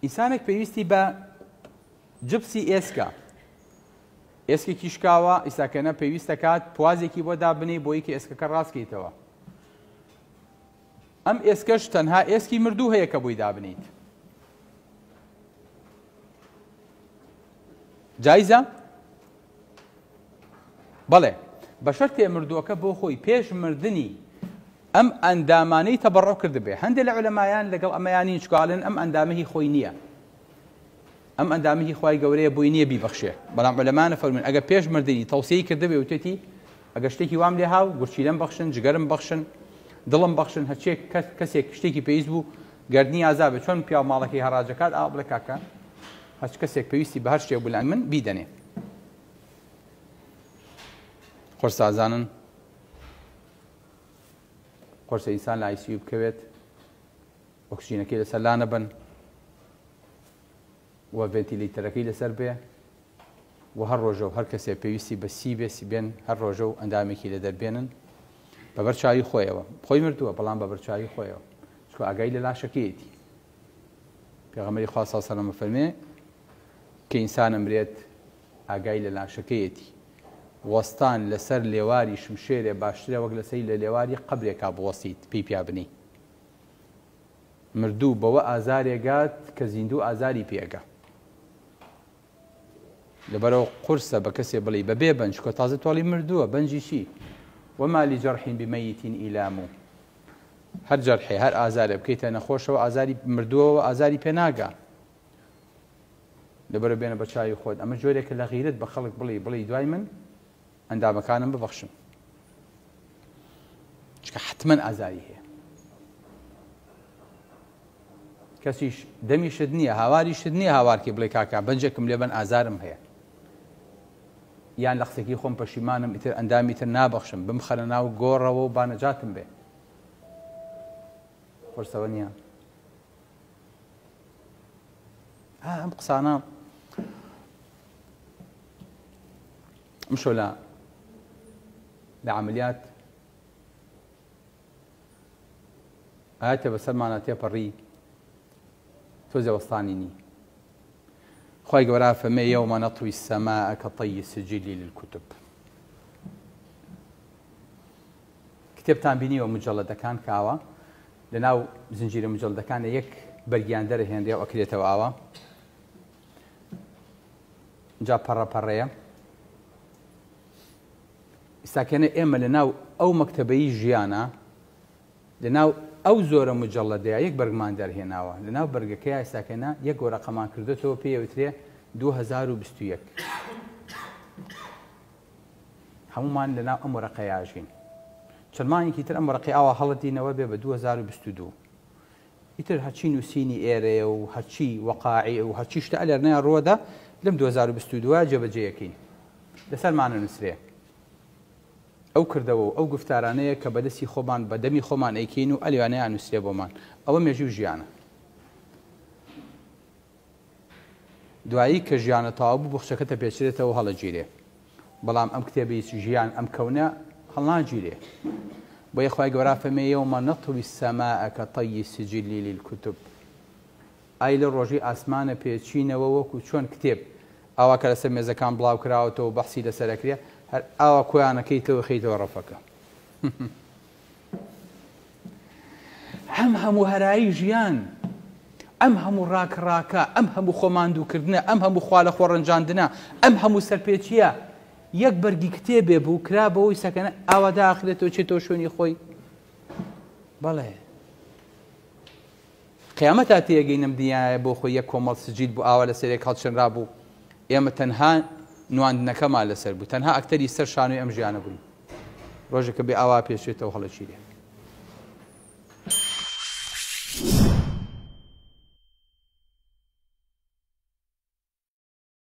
ئینسانێک پێویستی بە جبسی ئێسکە ئێسکێکی شکاوە ئیساکەنە پێویستە کات پوازێکی بۆ دابنێ بۆی کە ئێسکەکە ڕاستکەیتەوە. ئەم ئێسکەش تەنها ئێسکی مردوو هەیە کە بۆی دابنیت. جایزە؟ بەڵێ بە شەرتێ مردووەکە بۆ خۆی پێش مردنی ئەم ئەندامانەی تەبەڕۆ کردبێ. هەندێک لە عولەمایان لەگەڵ ئەمەیانی چکڵن ئەم ئەندامەی خۆی نییە، ئەم ئەندامەی خوای گەورەیە بۆی نییە بیبەخشێ. بەڵام عولەمانە فەرموون ئەگە پێش مردنی تەوسیەی کردبێ وتێتی ئەگە شتێکی وام لێ هاو گورچیلەم بەخشن، جگەرم بەخشن، دڵم بەخشن، هەرچێک کەسێک شتێکی پێویست بوو گەردنی ئازابێ چۆن پیا ماڵەکەی هەڕاجەکات ئا بڵێ کاکە هەچ کەسێک پێویستی بە هەر شتێک بوو لە من بیدەنێ. قورسازانن قرص ئینسان لە ئایسیو بکەوێت، ئۆکسجینەکەی لەسەر لا نەبن، و ڤێنتیلیتەرەکەی لەسەر بێ، و هەر ڕۆژە و هەر کەسێک پێویستی بە سی بێ سیبێن هەر ڕۆژە و ئەندامێکی لە دەربێنن بە بەرچاوی خۆیەوە. خۆی مردووە بەڵام بە بەرچاوی خۆیەوە، چکە ئاگای لە لاشەکەیەتی. پێغەمبەری خوا سەڵ سەلەم فەرمێ کە ئینسان ئەمرێت ئاگای لە لاشەکەیەتی. وەستان لەسەر لێواری شمشێرێ باشترە وەک لەسەری لە لێواری قەبرێکا بوەستیت پێی پیابنی. مردوو بەوە ئازارێگات کە زیندوو ئازاری پێگە. لەبەرەوە قورسە بە کەسێ بڵێ بەبێ بەنج کە تازە تۆڵی مردووە بەنجی چی؟ وەما لجەرح بمەیت ئیلام. هەر جەرحێ هەر ئازارێ بکەیتە نەخۆشەوە ئازاری مردووەوە ئازاری پێ ناگا. لەبەرە بێنە بە چاوی خۆت. ئەمە جۆرێکە لە غیرەت بە خەڵک بڵێ دوای من ئەندامەکانم ببەخشن، چکە حتمەن ئازاری هەیە. کەسیش دەمیشت نییە هاواریشت نییە هاوارکی بڵێ کاکا بەنجێکم لێبەن ئازارم هەیە، یان لە قسێکی خۆم پەشیمانم ئیتر ئەندامی تر نابەخشم بمخەنە ناو گۆڕەوە و بانەجاتم بێ. قورسەوە نییە. ئەم قسانە مشۆ لە عملیات ئاەتە بەسەرمانە تێپەڕی تۆزێ وەستانی نی. خی گەورە فەرمێ یەومە نەطوی السەماء کەطەی السجل للکتب. کتێبتان بینیوە مجەڵەدەکان کاوە لەناو زنجیرە مجەڵەدەکانە یەک بەرگیان دەرەهێنرێ و ئەکرێتەوە ئاوە جا پەڕەپەڕەیە. ئێستاکەنە ئێمە لەناو ئەو مەکتەبەی ژیانە لەناو ئەو زۆرە مجەڵەدەیە یەک بەرگمان دەرهێناوە. لەناو بەرگەکەی ئێستاکەنە یەک گۆرە قەمان کردێتەوە پێوترێ 2021. هەمومان لەناو ئەم وەرەقەیاژین. چەندمانێکی تر ئەم وەرەقەی ئاوا هەڵەتینەوە بێ بە 2022. ئیتر هەرچی نووسینی ئێرەیە و هەرچی وەقاعی و هەرچی شتە ئەلێرنەیە ڕۆدا لەم 2022 جێبەجێیەکەین لەسەرمانە نووسرێ. ئەو کردەوە و ئەو گفتارانەیە کە بەدەستی خۆمان بەدەمی خۆمان ئەیکەین و ئەلێوانەیە نووسێ بۆمان. ئەوە مێژوو ژیانە. دوایی کە ژیانە تەواو بوو بۆخچەکەتە پێچرێتەوە هەڵەگیرێ. بەڵام ئەم کتێبی ژیان ئەم کەونە هەڵناگیرێ. بۆ یەخوای گەورە فەرمێ یەومە نەطوی السەماء کەطەی السجل للکتب. ئای لە ڕۆژی ئاسمانە پێچینەوە وەکو چۆن کتێب ئاوا کە لەسەر مێزەکان بڵاو کراوەتەوە و بەحسی لەسەرەکرێ هەر ئاوا کۆیانەکەیتەوە خەیتەوە ڕەفەکە. ئەم هەموو هەرایی ژیان، ئەم هەموو ڕاکڕاکە، ئەم هەموو خۆماندووکردنە، ئەم هەموو خوا لە خۆڕەنجاندنە، ئەم هەموو سەرپێچیە یەک بەرگی کتێبێ بوو کرا بەوەی سەکەنە ئاوا داخرێتەوە چێتەوە شوێنی خۆی. بەڵێ قیامەت تا تێگەینم دیایە بۆ خۆی یەک کۆمەڵ سجید بوو ئاوا لە سەرێک هەڵچەنرا بوو. ئێمە تەنها نواندنەکەمان لەسەر بوو، تەنها ئەکتەری سەر شانوی ئەم ژیانە بووین. ڕۆژێکە بێ ئاوا پێشێتەوە هەڵەگیرێ.